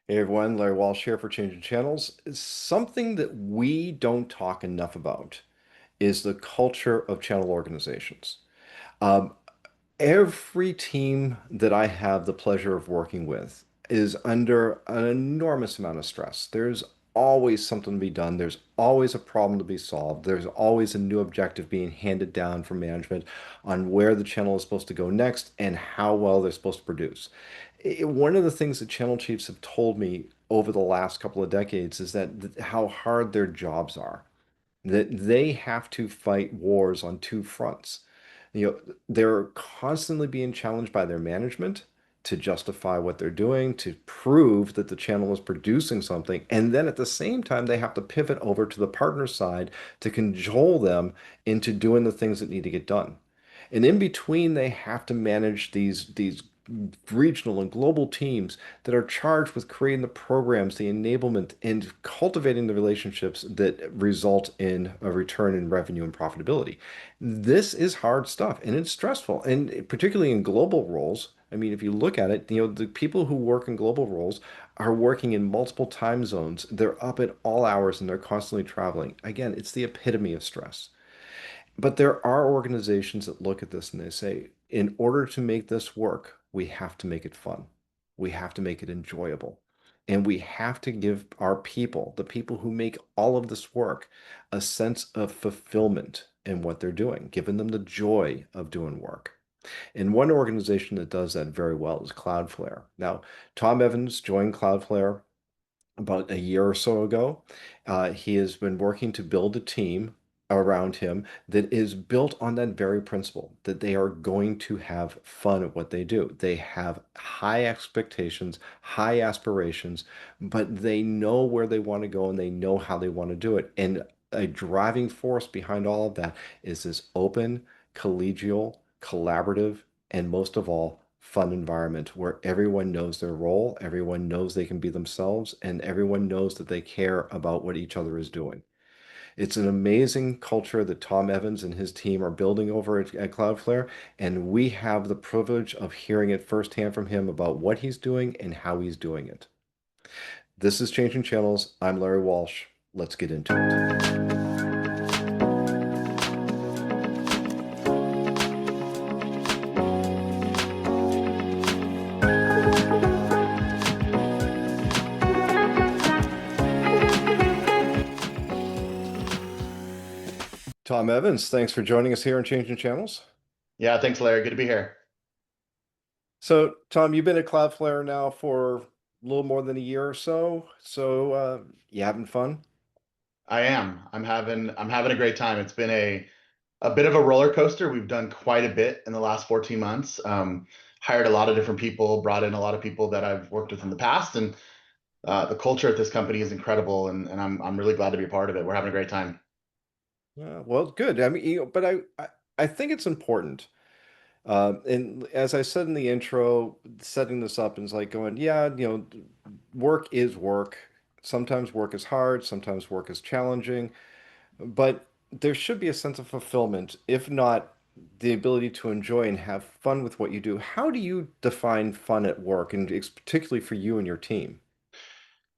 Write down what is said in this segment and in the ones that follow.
Hey everyone, Larry Walsh here for Changing Channels. Something that we don't talk enough about is the culture of channel organizations. Um, every team that I have the pleasure of working with is under an enormous amount of stress. There's always something to be done. There's always a problem to be solved. There's always a new objective being handed down from management on where the channel is supposed to go next and how well they're supposed to produce. One of the things that channel chiefs have told me over the last couple of decades is that how hard their jobs are, that they have to fight wars on two fronts. They're constantly being challenged by their management to justify what they're doing, to prove that the channel is producing something. And then at the same time, they have to pivot over to the partner side to cajole them into doing the things that need to get done. And in between, they have to manage these regional and global teams that are charged with creating the programs, the enablement, and cultivating the relationships that result in a return in revenue and profitability. This is hard stuff and it's stressful. And particularly in global roles, I mean, if you look at it, the people who work in global roles are working in multiple time zones. They're up at all hours and they're constantly traveling. Again, it's the epitome of stress. But there are organizations that look at this and they say, in order to make this work, we have to make it fun. We have to make it enjoyable. And we have to give our people, the people who make all of this work, a sense of fulfillment in what they're doing, giving them the joy of doing work. And one organization that does that very well is Cloudflare. Now, Tom Evans joined Cloudflare about a year or so ago. He has been working to build a team around him that is built on that very principle that they are going to have fun at what they do. They have high expectations, high aspirations, but they know where they want to go and they know how they want to do it. And a driving force behind all of that is this open, collegial, collaborative, and most of all, fun environment where everyone knows their role, everyone knows they can be themselves, and everyone knows that they care about what each other is doing. It's an amazing culture that Tom Evans and his team are building over at Cloudflare, and we have the privilege of hearing it firsthand from him about what he's doing and how he's doing it. This is Changing Channels. I'm Larry Walsh. Let's get into it. Tom Evans, thanks for joining us here on Changing Channels. Yeah, thanks, Larry. Good to be here. So, Tom, you've been at Cloudflare now for a little more than a year or so. You having fun? I am. I'm having a great time. It's been a bit of a roller coaster. We've done quite a bit in the last 14 months. Hired a lot of different people, brought in a lot of people that I've worked with in the past, and the culture at this company is incredible, and I'm really glad to be a part of it. We're having a great time. Well, good. I mean, but I think it's important. And as I said in the intro, setting this up is like going, yeah, work is work. Sometimes work is hard, sometimes work is challenging, but there should be a sense of fulfillment, if not the ability to enjoy and have fun with what you do. How do you define fun at work, and particularly for you and your team?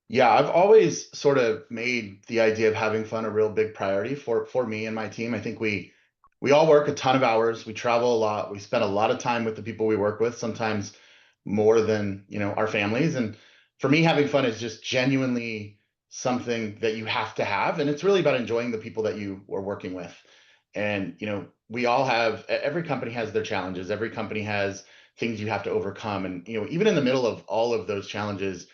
Yeah, I've always sort of made the idea of having fun a real big priority for me and my team. I think we all work a ton of hours. We travel a lot. We spend a lot of time with the people we work with, sometimes more than, our families. And for me, having fun is just genuinely something that you have to have. And it's really about enjoying the people that you are working with. And, we all have, every company has their challenges. Every company has things you have to overcome. And, even in the middle of all of those challenges,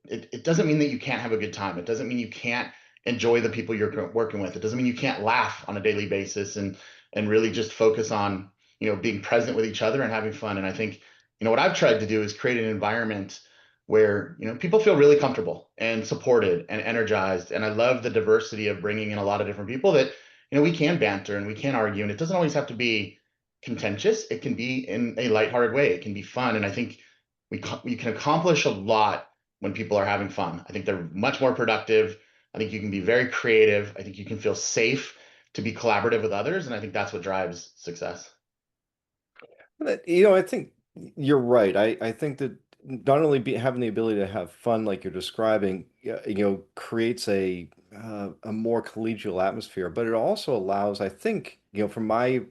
it doesn't mean that you can't have a good time. It doesn't mean you can't enjoy the people you're working with. It doesn't mean you can't laugh on a daily basis and really just focus on, being present with each other and having fun. And I think, what I've tried to do is create an environment where, people feel really comfortable and supported and energized. And I love the diversity of bringing in a lot of different people that, we can banter and we can argue. And it doesn't always have to be contentious. It can be in a lighthearted way. It can be fun. And I think we can accomplish a lot when people are having fun. I think they're much more productive. I think you can be very creative. I think you can feel safe to be collaborative with others. And I think that's what drives success. I think you're right. I think that not only having the ability to have fun like you're describing, creates a more collegial atmosphere, but it also allows, I think, from my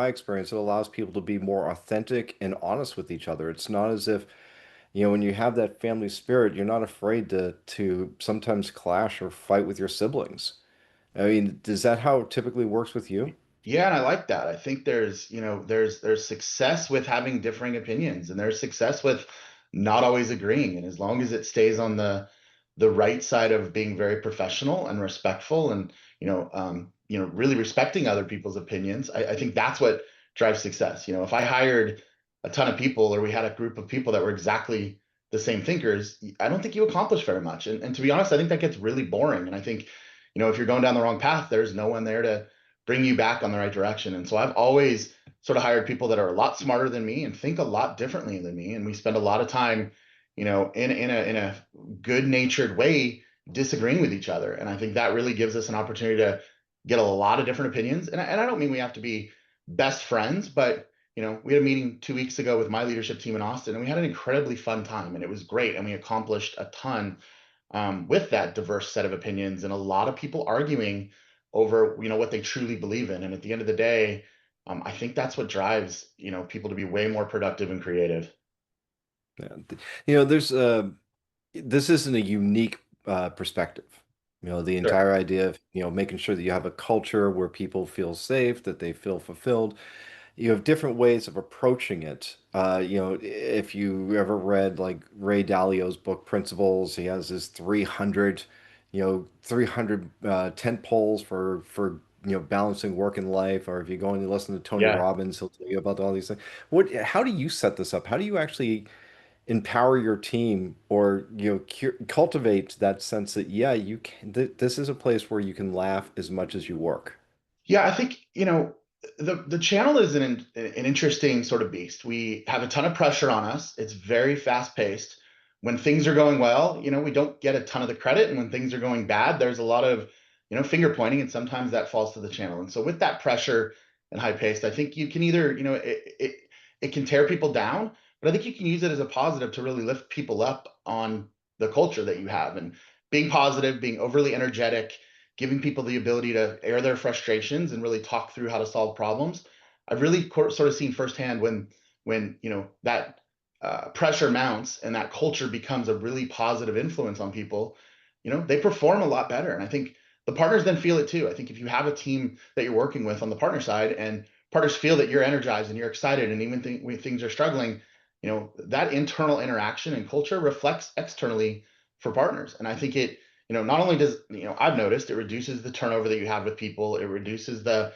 experience, it allows people to be more authentic and honest with each other. It's not as if, when you have that family spirit, you're not afraid to sometimes clash or fight with your siblings. I mean, is that how it typically works with you? Yeah, and I like that. I think there's success with having differing opinions, and there's success with not always agreeing. And as long as it stays on the right side of being very professional and respectful, and really respecting other people's opinions, I think that's what drives success. If I hired a ton of people, or we had a group of people that were exactly the same thinkers, I don't think you accomplish very much. And to be honest, I think that gets really boring. And I think, if you're going down the wrong path, there's no one there to bring you back on the right direction. And so I've always sort of hired people that are a lot smarter than me and think a lot differently than me. And we spend a lot of time, in a good-natured way disagreeing with each other. And I think that really gives us an opportunity to get a lot of different opinions. And I don't mean we have to be best friends, but we had a meeting 2 weeks ago with my leadership team in Austin, and we had an incredibly fun time, and it was great. And we accomplished a ton with that diverse set of opinions, and a lot of people arguing over what they truly believe in. And at the end of the day, I think that's what drives people to be way more productive and creative. Yeah. There's this isn't a unique perspective. The Sure. entire idea of, making sure that you have a culture where people feel safe, that they feel fulfilled. You have different ways of approaching it. If you ever read like Ray Dalio's book Principles, he has his 300 tent poles for balancing work and life. Or if you go and you listen to Tony Yeah. Robbins, he'll tell you about all these things. How do you set this up? How do you actually empower your team, or cultivate that sense that, yeah, you can this is a place where you can laugh as much as you work? Yeah, I think, the channel is an interesting sort of beast. We have a ton of pressure on us. It's very fast paced. When things are going well, we don't get a ton of the credit. And when things are going bad, there's a lot of, finger pointing, and sometimes that falls to the channel. And so with that pressure and high paced, I think you can either, it can tear people down, but I think you can use it as a positive to really lift people up on the culture that you have. And being positive, being overly energetic, giving people the ability to air their frustrations and really talk through how to solve problems. I've really sort of seen firsthand when that pressure mounts and that culture becomes a really positive influence on people. They perform a lot better, and I think the partners then feel it too. I think if you have a team that you're working with on the partner side, and partners feel that you're energized and you're excited, and even when things are struggling, that internal interaction and culture reflects externally for partners. And I think it not only does, I've noticed it reduces the turnover that you have with people, it reduces the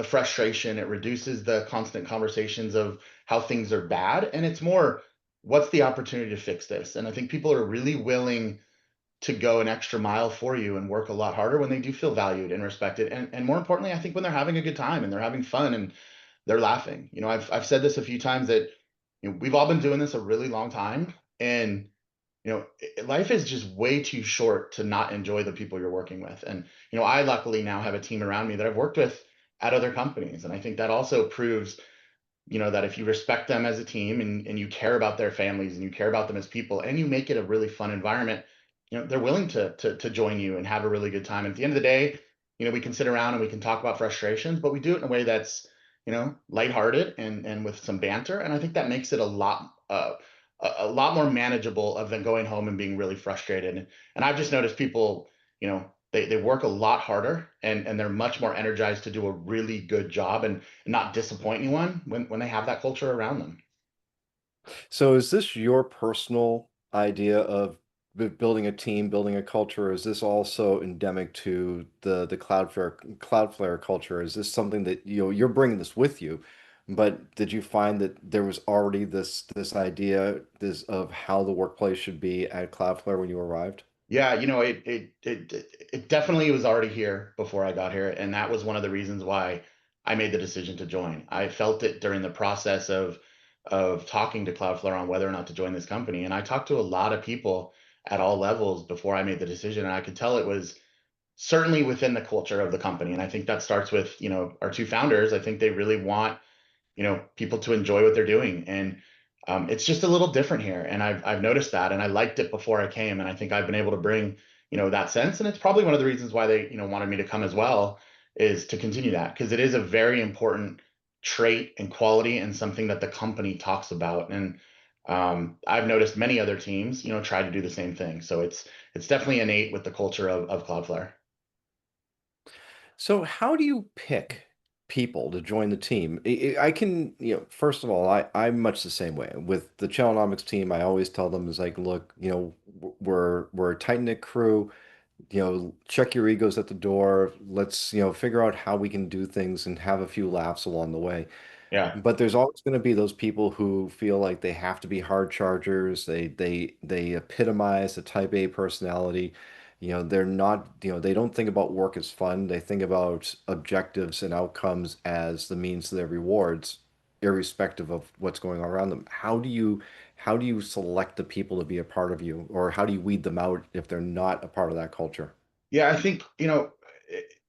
frustration, it reduces the constant conversations of how things are bad, and it's more, what's the opportunity to fix this? And I think people are really willing to go an extra mile for you and work a lot harder when they do feel valued and respected. And more importantly, I think when they're having a good time and they're having fun and they're laughing. I've said this a few times that we've all been doing this a really long time, and life is just way too short to not enjoy the people you're working with. And, I luckily now have a team around me that I've worked with at other companies. And I think that also proves, that if you respect them as a team, and you care about their families and you care about them as people, and you make it a really fun environment, they're willing to join you and have a really good time. And at the end of the day, we can sit around and we can talk about frustrations, but we do it in a way that's, lighthearted and with some banter. And I think that makes it a lot more manageable of than going home and being really frustrated. And I've just noticed people, they work a lot harder, and they're much more energized to do a really good job and not disappoint anyone when they have that culture around them. So is this your personal idea of building a team, building a culture? Or is this also endemic to the Cloudflare culture? Is this something that you're bringing this with you, but did you find that there was already this idea this of how the workplace should be at Cloudflare when you arrived? Yeah, it definitely was already here before I got here, and that was one of the reasons why I made the decision to join. I felt it during the process of talking to Cloudflare on whether or not to join this company, and I talked to a lot of people at all levels before I made the decision, and I could tell it was certainly within the culture of the company. And I think that starts with, our two founders. I think they really want, people to enjoy what they're doing. And It's just a little different here, and I've noticed that, and I liked it before I came, and I think I've been able to bring that sense, and it's probably one of the reasons why they wanted me to come as well, is to continue that because it is a very important trait and quality and something that the company talks about, and I've noticed many other teams try to do the same thing, so it's definitely innate with the culture of Cloudflare. So how do you pick people to join the team? I can, first of all, I'm much the same way. With the Channelnomics team, I always tell them is like, look, we're a tight-knit crew. Check your egos at the door. Let's, figure out how we can do things and have a few laughs along the way. Yeah. But there's always going to be those people who feel like they have to be hard chargers. They epitomize the type A personality. They're not, they don't think about work as fun. They think about objectives and outcomes as the means to their rewards, irrespective of what's going on around them. How do you select the people to be a part of you, or how do you weed them out if they're not a part of that culture? Yeah, I think,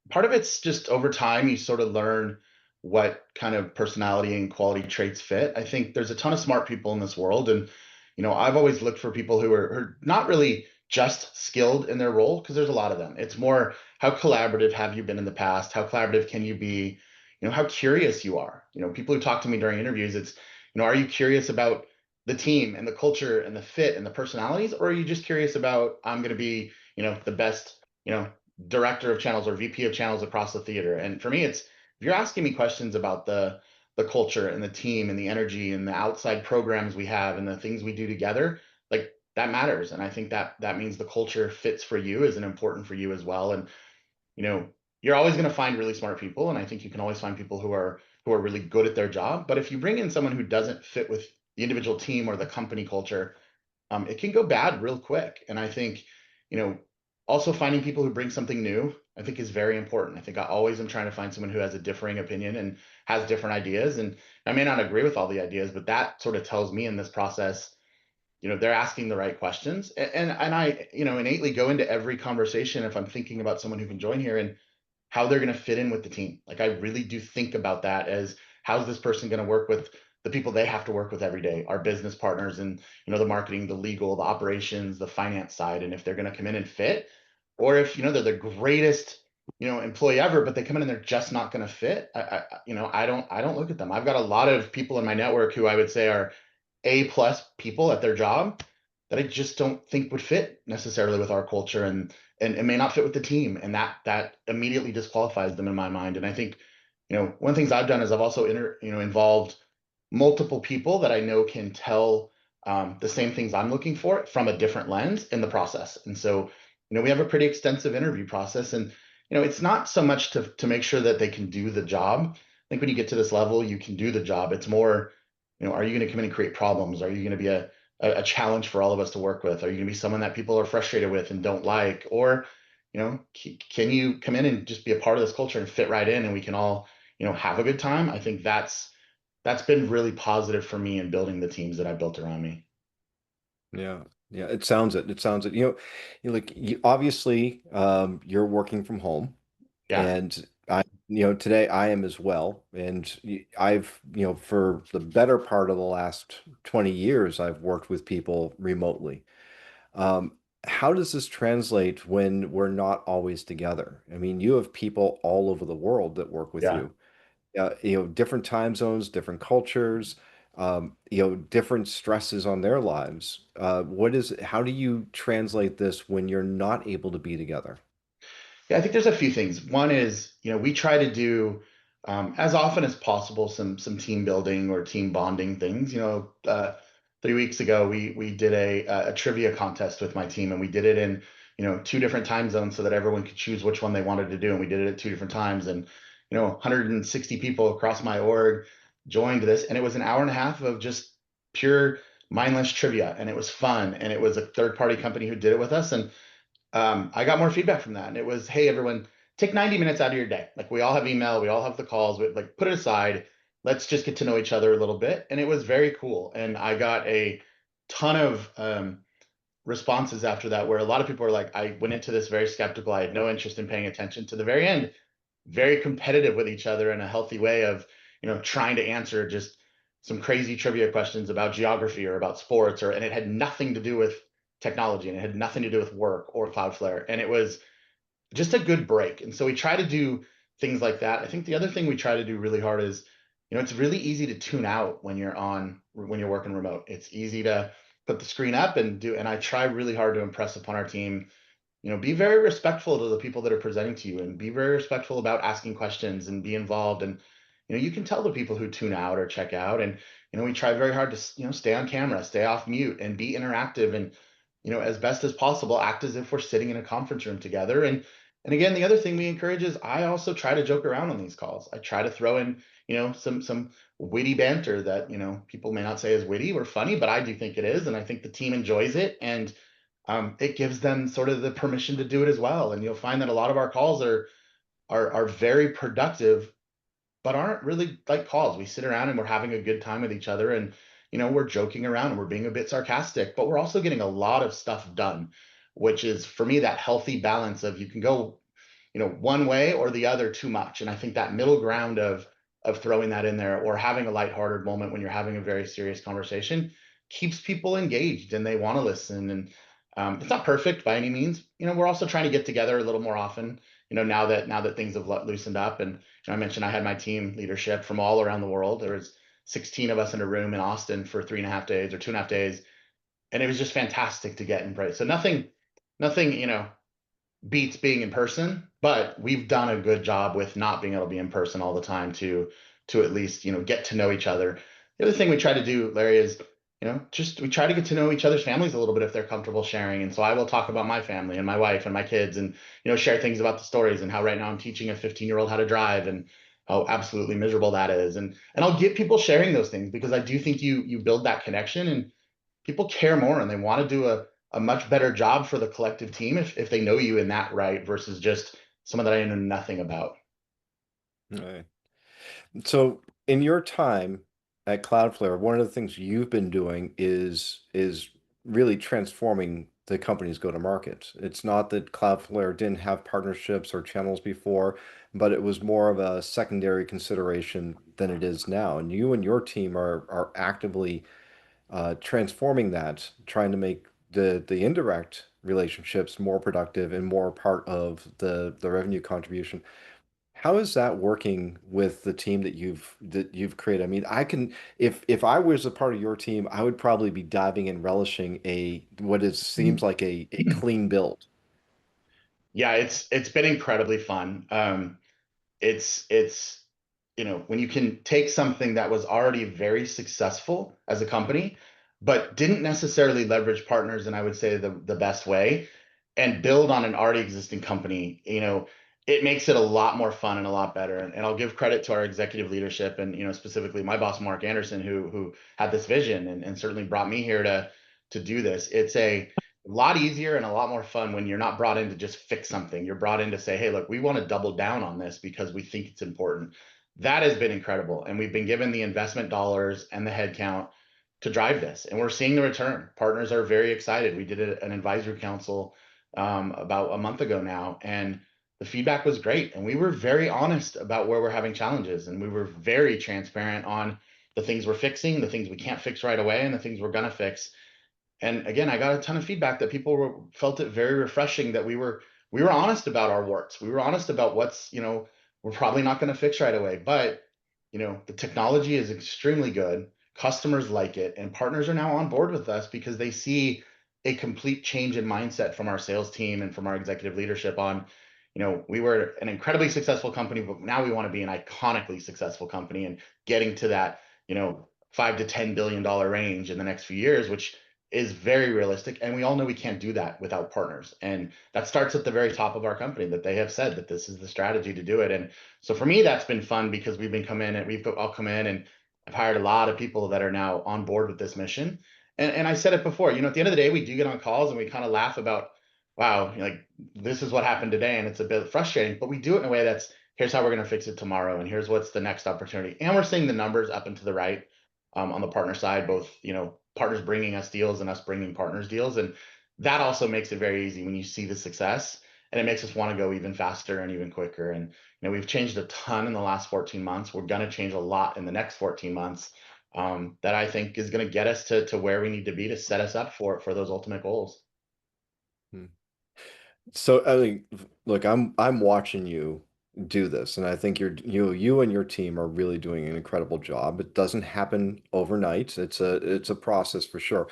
part of it's just over time, you sort of learn what kind of personality and quality traits fit. I think there's a ton of smart people in this world. And, I've always looked for people who are not really just skilled in their role, because there's a lot of them. It's more, how collaborative have you been in the past? How collaborative can you be? How curious you are. People who talk to me during interviews, it's, are you curious about the team and the culture and the fit and the personalities? Or are you just curious about, I'm going to be, the best you know, director of channels or VP of channels across the theater. And for me, it's, if you're asking me questions about the culture and the team and the energy and the outside programs we have and the things we do together, like that matters. And I think that means the culture fits for you is an important for you as well. And you know, you're always going to find really smart people, and I think you can always find people who are really good at their job. But if you bring in someone who doesn't fit with the individual team or the company culture, it can go bad real quick. And I think, you know, also finding people who bring something new, I think is very important. I think I always am trying to find someone who has a differing opinion and has different ideas. And I may not agree with all the ideas, but that sort of tells me in this process, they're asking the right questions. And I, innately go into every conversation if I'm thinking about someone who can join here and how they're going to fit in with the team. Like I really do think about that as, how's this person going to work with the people they have to work with every day, our business partners, and the marketing, the legal, the operations, the finance side, and if they're going to come in and fit, or if they're the greatest employee ever, but they come in and they're just not going to fit. I don't look at them. I've got a lot of people in my network who I would say are A+ people at their job that I just don't think would fit necessarily with our culture, and it may not fit with the team, and that immediately disqualifies them in my mind. And I think one of the things I've done is I've also involved multiple people that I know can tell the same things I'm looking for from a different lens in the process. And so we have a pretty extensive interview process, and it's not so much to make sure that they can do the job. I think when you get to this level, you can do the job. It's more, are you going to come in and create problems? Are you going to be a challenge for all of us to work with? Are you going to be someone that people are frustrated with and don't like? Or, can you come in and just be a part of this culture and fit right in, and we can all, have a good time? I think that's been really positive for me in building the teams that I built around me. Yeah. Yeah, it sounds it. It sounds it. Obviously, you're working from home, Yeah, and today I am as well. And I've, for the better part of the last 20 years, I've worked with people remotely. How does this translate when we're not always together? I mean, you have people all over the world that work with yeah. you. Different time zones, different cultures, different stresses on their lives. How do you translate this when you're not able to be together? Yeah, I think there's a few things. One is, we try to do as often as possible some team building or team bonding things. 3 weeks ago we did a trivia contest with my team, and we did it in two different time zones so that everyone could choose which one they wanted to do, and we did it at two different times. And 160 people across my org joined this, and it was an hour and a half of just pure mindless trivia, and it was fun, and it was a third party company who did it with us. And I got more feedback from that, and it was, hey, everyone, take 90 minutes out of your day. Like we all have email, we all have the calls, but like put it aside. Let's just get to know each other a little bit. And it was very cool. And I got a ton of responses after that, where a lot of people are like, I went into this very skeptical. I had no interest in paying attention, to the very end, very competitive with each other in a healthy way of, trying to answer just some crazy trivia questions about geography or about sports, and it had nothing to do with technology and it had nothing to do with work or Cloudflare. And it was just a good break. And so we try to do things like that. I think the other thing we try to do really hard is, it's really easy to tune out when you're working remote. It's easy to put the screen up and I try really hard to impress upon our team, be very respectful to the people that are presenting to you and be very respectful about asking questions and be involved. And, you can tell the people who tune out or check out. And, we try very hard to, stay on camera, stay off mute and be interactive and, as best as possible, act as if we're sitting in a conference room together. And again, the other thing we encourage is I also try to joke around on these calls. I try to throw in, some witty banter that, people may not say is witty or funny, but I do think it is. And I think the team enjoys it. And it gives them sort of the permission to do it as well. And you'll find that a lot of our calls are very productive, but aren't really like calls. We sit around and we're having a good time with each other, and we're joking around and we're being a bit sarcastic, but we're also getting a lot of stuff done, which is for me that healthy balance of you can go one way or the other too much. And I think that middle ground of throwing that in there or having a lighthearted moment when you're having a very serious conversation keeps people engaged and they want to listen. And it's not perfect by any means. We're also trying to get together a little more often. Now that things have loosened up, and I mentioned I had my team leadership from all around the world. There was 16 of us in a room in Austin for 3.5 days or 2.5 days, and it was just fantastic to get in place. So nothing, beats being in person, but we've done a good job with not being able to be in person all the time to at least, get to know each other. The other thing we try to do, Larry, is, just we try to get to know each other's families a little bit if they're comfortable sharing. And so I will talk about my family and my wife and my kids and, share things about the stories and how right now I'm teaching a 15-year-old how to drive and how absolutely miserable that is. And I'll get people sharing those things because I do think you build that connection and people care more and they want to do a much better job for the collective team if they know you in that right versus just someone that I know nothing about. Right. So in your time at Cloudflare, one of the things you've been doing is really transforming the company's go-to-market. It's not that Cloudflare didn't have partnerships or channels before, but it was more of a secondary consideration than it is now. And you and your team are actively transforming that, trying to make the indirect relationships more productive and more part of the revenue contribution. How is that working with the team that you've created? I mean, I can if I was a part of your team, I would probably be diving and relishing a what is seems like a clean build. Yeah, it's been incredibly fun. It's when you can take something that was already very successful as a company but didn't necessarily leverage partners, and I would say the best way, and build on an already existing company, it makes it a lot more fun and a lot better. And I'll give credit to our executive leadership and specifically my boss Mark Anderson who had this vision and certainly brought me here to do this. It's a lot easier and a lot more fun when you're not brought in to just fix something. You're brought in to say, hey, look, we want to double down on this because we think it's important. That has been incredible. And we've been given the investment dollars and the headcount to drive this. And we're seeing the return. Partners are very excited. We did an advisory council about a month ago now, and the feedback was great. And we were very honest about where we're having challenges. And we were very transparent on the things we're fixing, the things we can't fix right away, and the things we're going to fix. And again, I got a ton of feedback that people felt it very refreshing that we were honest about our warts. We were honest about what's, we're probably not going to fix right away, but the technology is extremely good. Customers like it, and partners are now on board with us because they see a complete change in mindset from our sales team and from our executive leadership on, we were an incredibly successful company, but now we want to be an iconically successful company and getting to that, 5 to 10 billion dollar range in the next few years, which is very realistic. And we all know we can't do that without partners. And that starts at the very top of our company that they have said that this is the strategy to do it. And so for me, that's been fun because we've all come in and I've hired a lot of people that are now on board with this mission. And I said it before, at the end of the day, we do get on calls and we kind of laugh about, wow, like this is what happened today. And it's a bit frustrating, but we do it in a way that's here's how we're going to fix it tomorrow. And here's what's the next opportunity. And we're seeing the numbers up and to the right on the partner side, both, partners bringing us deals and us bringing partners deals. And that also makes it very easy when you see the success, and it makes us want to go even faster and even quicker. And, we've changed a ton in the last 14 months. We're going to change a lot in the next 14 months. that I think is going to get us to where we need to be to set us up for those ultimate goals. Hmm. So I mean, look, I'm watching you do this, and I think you and your team are really doing an incredible job. It doesn't happen overnight. It's a process for sure.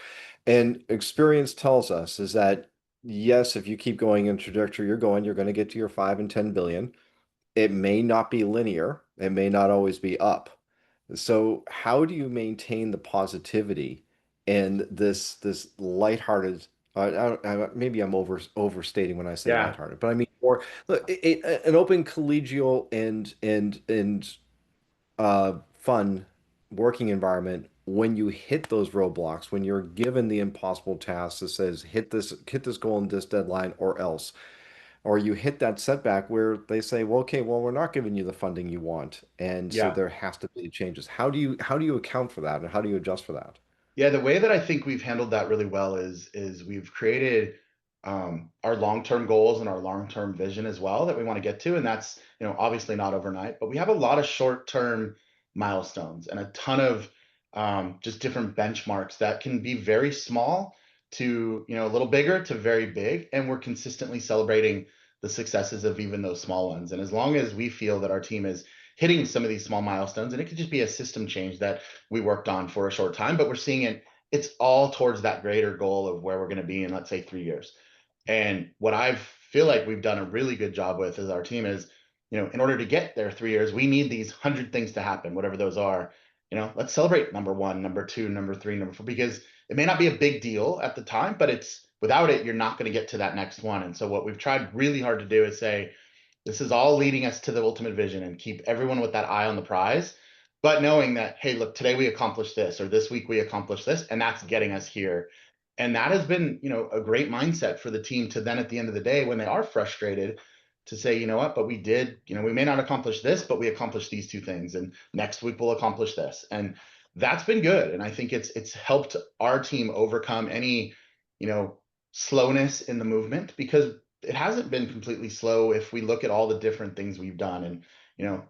And experience tells us is that yes, if you keep going in the trajectory you're going to get to your 5 and 10 billion. It may not be linear. It may not always be up. So how do you maintain the positivity and this lighthearted? Maybe I'm overstating when I say Yeah. lighthearted, but I mean more look, an open collegial and fun working environment when you hit those roadblocks, when you're given the impossible task that says hit this goal in this deadline or else or you hit that setback where they say, well, okay, well, we're not giving you the funding you want, and so Yeah. there has to be changes. How do you account for that, and how do you adjust for that? Yeah, the way that I think we've handled that really well is we've created our long-term goals and our long-term vision as well that we want to get to, and that's obviously not overnight, but we have a lot of short-term milestones and a ton of just different benchmarks that can be very small to a little bigger to very big, and we're consistently celebrating the successes of even those small ones. And as long as we feel that our team is hitting some of these small milestones, and it could just be a system change that we worked on for a short time, but we're seeing it's all towards that greater goal of where we're going to be in, let's say, 3 years. And what I feel like we've done a really good job with as our team is, in order to get there 3 years, we need these 100 things to happen, whatever those are. Let's celebrate number one, number two, number three, number four, because it may not be a big deal at the time, but it's without it, you're not going to get to that next one. And so what we've tried really hard to do is say, this is all leading us to the ultimate vision and keep everyone with that eye on the prize, but knowing that, hey, look, today we accomplished this, or this week we accomplished this, and that's getting us here. And that has been, a great mindset for the team to then at the end of the day, when they are frustrated, to say, you know what, but we did, we may not accomplish this, but we accomplished these two things. And next week we'll accomplish this. And that's been good. And I think it's helped our team overcome any, you know, slowness in the movement because it hasn't been completely slow if we look at all the different things we've done. And,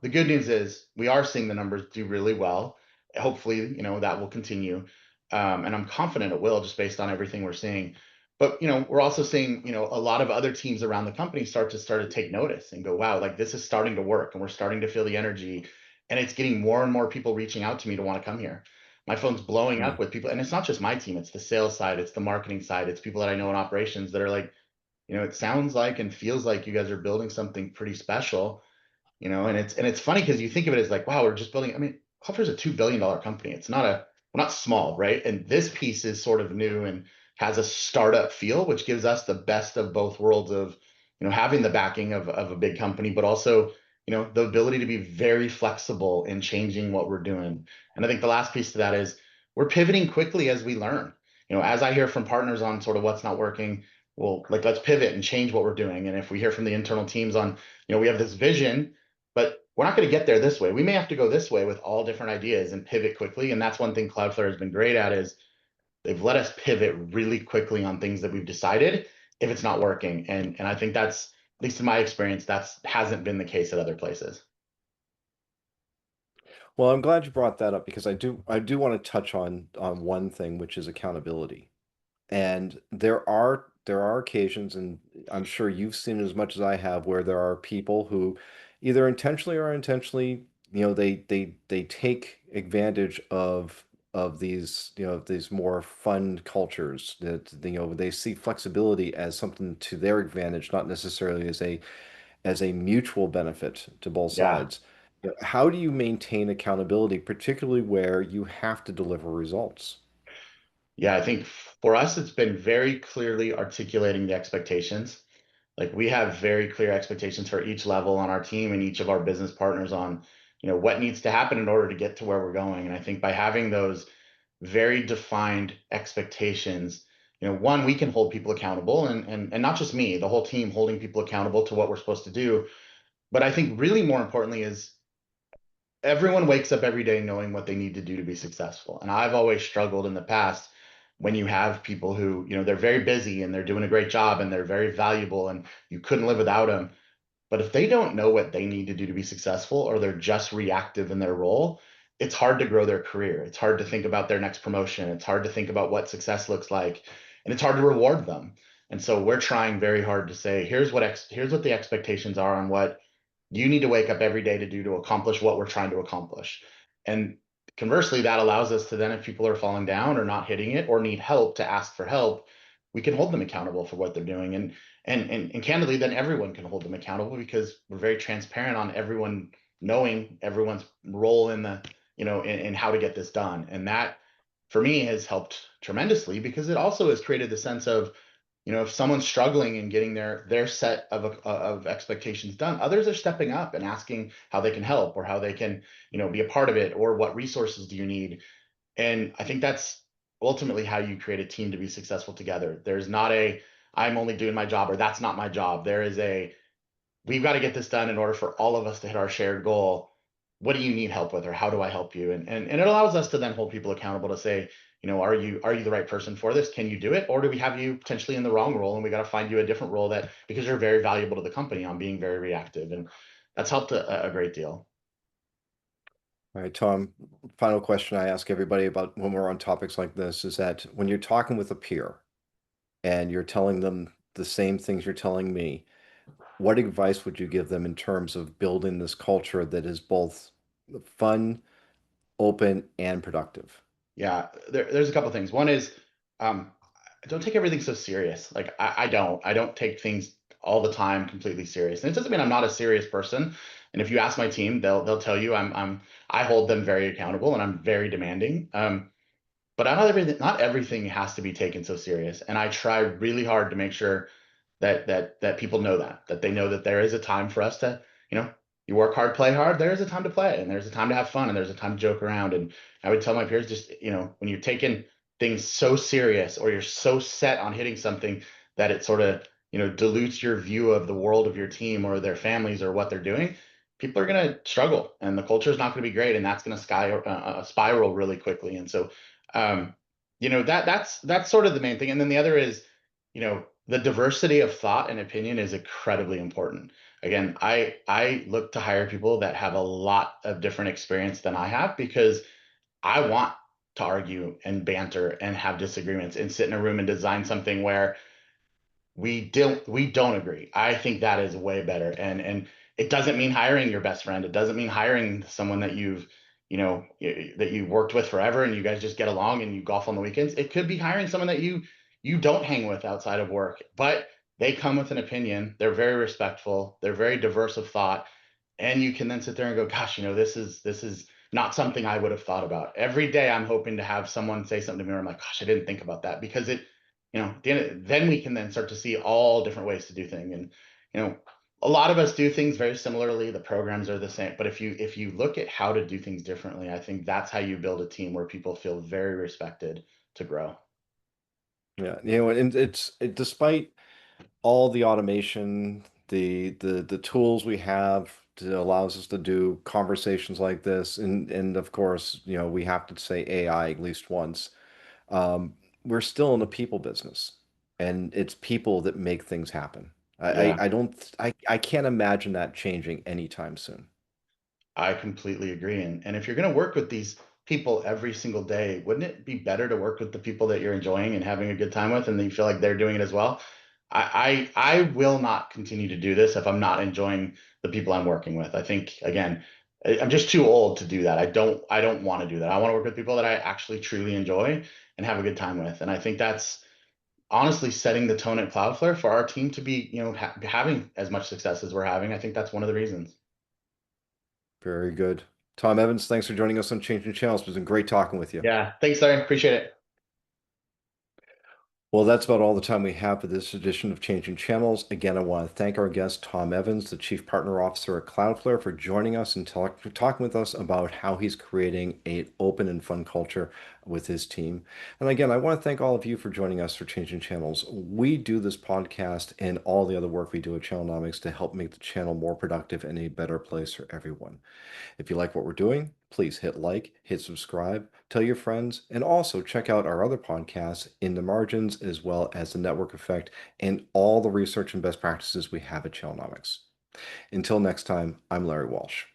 the good news is we are seeing the numbers do really well. Hopefully, that will continue. And I'm confident it will just based on everything we're seeing. But, we're also seeing, a lot of other teams around the company start to take notice and go, wow, like this is starting to work and we're starting to feel the energy. And it's getting more and more people reaching out to me to want to come here. My phone's blowing Hmm. up with people. And it's not just my team, it's the sales side, it's the marketing side, it's people that I know in operations that are like, it sounds like and feels like you guys are building something pretty special, and it's funny because you think of it as like, wow, we're just building. I mean, Cloudflare is a $2 billion company. We're not small, right? And this piece is sort of new and has a startup feel, which gives us the best of both worlds of, having the backing of a big company, but also, the ability to be very flexible in changing what we're doing. And I think the last piece to that is we're pivoting quickly as we learn. As I hear from partners on sort of what's not working, well, like let's pivot and change what we're doing. And if we hear from the internal teams on, we have this vision but we're not going to get there this way. We may have to go this way with all different ideas and pivot quickly. And that's one thing Cloudflare has been great at is they've let us pivot really quickly on things that we've decided if it's not working. And I think that's, at least in my experience, that's hasn't been the case at other places. Well, I'm glad you brought that up because I do want to touch on one thing, which is accountability. And there are occasions, and I'm sure you've seen it as much as I have, where there are people who either intentionally or unintentionally, they take advantage of these more fun cultures that they see flexibility as something to their advantage, not necessarily as a mutual benefit to both Yeah. sides. How do you maintain accountability, particularly where you have to deliver results? Yeah. I think for us, it's been very clearly articulating the expectations. Like we have very clear expectations for each level on our team and each of our business partners on, what needs to happen in order to get to where we're going. And I think by having those very defined expectations, one, we can hold people accountable and not just me, the whole team holding people accountable to what we're supposed to do. But I think really more importantly is everyone wakes up every day knowing what they need to do to be successful. And I've always struggled in the past when you have people who, they're very busy and they're doing a great job and they're very valuable and you couldn't live without them. But if they don't know what they need to do to be successful or they're just reactive in their role, it's hard to grow their career. It's hard to think about their next promotion. It's hard to think about what success looks like, and it's hard to reward them. And so we're trying very hard to say, here's what the expectations are on what you need to wake up every day to do to accomplish what we're trying to accomplish. And conversely, that allows us to then, if people are falling down or not hitting it or need help, to ask for help. We can hold them accountable for what they're doing. And candidly, then everyone can hold them accountable because we're very transparent on everyone knowing everyone's role in the, in how to get this done. And that for me has helped tremendously because it also has created the sense of, if someone's struggling and getting their set of expectations done, others are stepping up and asking how they can help or how they can, be a part of it, or what resources do you need. And I think that's ultimately how you create a team to be successful together. There's not a I'm only doing my job or that's not my job. There is a we've got to get this done in order for all of us to hit our shared goal. What do you need help with, or how do I help you? And it allows us to then hold people accountable to say, are you the right person for this? Can you do it? Or do we have you potentially in the wrong role and we got to find you a different role, that because you're very valuable to the company on being very reactive. And that's helped a great deal. All right, Tom, final question I ask everybody about when we're on topics like this is that when you're talking with a peer and you're telling them the same things you're telling me, what advice would you give them in terms of building this culture that is both fun, open, and productive? Yeah, there's a couple things. One is, um, don't take everything so serious. Like I don't take things all the time completely serious. And it doesn't mean I'm not a serious person. And if you ask my team, they'll tell you I hold them very accountable and I'm very demanding. But not everything has to be taken so serious. And I try really hard to make sure that people know that they know that there is a time for us to, you know, you work hard, play hard. There is a time to play, and there's a time to have fun, and there's a time to joke around. And I would tell my peers, just, when you're taking things so serious or you're so set on hitting something that it sort of, dilutes your view of the world of your team or their families or what they're doing, people are going to struggle and the culture is not going to be great, and that's going to spiral really quickly. And so, um, that's sort of the main thing. And then the other is, the diversity of thought and opinion is incredibly important. Again, I look to hire people that have a lot of different experience than I have, because I want to argue and banter and have disagreements and sit in a room and design something where we don't agree. I think that is way better. And it doesn't mean hiring your best friend. It doesn't mean hiring someone that that you worked with forever and you guys just get along and you golf on the weekends. It could be hiring someone that you don't hang with outside of work, but they come with an opinion. They're very respectful. They're very diverse of thought, and you can then sit there and go, gosh, this is not something I would have thought about. Every day I'm hoping to have someone say something to me where I'm like, gosh, I didn't think about that, because then we can then start to see all different ways to do things. And you know a lot of us do things very similarly. The programs are the same, but if you look at how to do things differently, I think that's how you build a team where people feel very respected to grow. Yeah, and despite all the automation, the tools we have to allows us to do conversations like this, and of course, we have to say AI at least once. Um, we're still in a people business, and it's people that make things happen. Yeah, I don't I can't imagine that changing anytime soon. I completely agree. And if you're going to work with these people every single day, wouldn't it be better to work with the people that you're enjoying and having a good time with, and then you feel like they're doing it as well? I will not continue to do this if I'm not enjoying the people I'm working with. I think, again, I'm just too old to do that. I don't want to do that. I want to work with people that I actually truly enjoy and have a good time with. And I think that's honestly setting the tone at Cloudflare for our team to be, having as much success as we're having. I think that's one of the reasons. Very good. Tom Evans, thanks for joining us on Changing Channels. It's been great talking with you. Yeah. Thanks, Larry. Appreciate it. Well, that's about all the time we have for this edition of Changing Channels. Again, I want to thank our guest, Tom Evans, the Chief Partner Officer at Cloudflare, for joining us and talking with us about how he's creating an open and fun culture with his team. And again, I want to thank all of you for joining us for Changing Channels. We do this podcast and all the other work we do at Channelnomics to help make the channel more productive and a better place for everyone. If you like what we're doing, please hit like, hit subscribe, tell your friends, and also check out our other podcasts, In the Margins, as well as The Network Effect, and all the research and best practices we have at Channelnomics. Until next time, I'm Larry Walsh.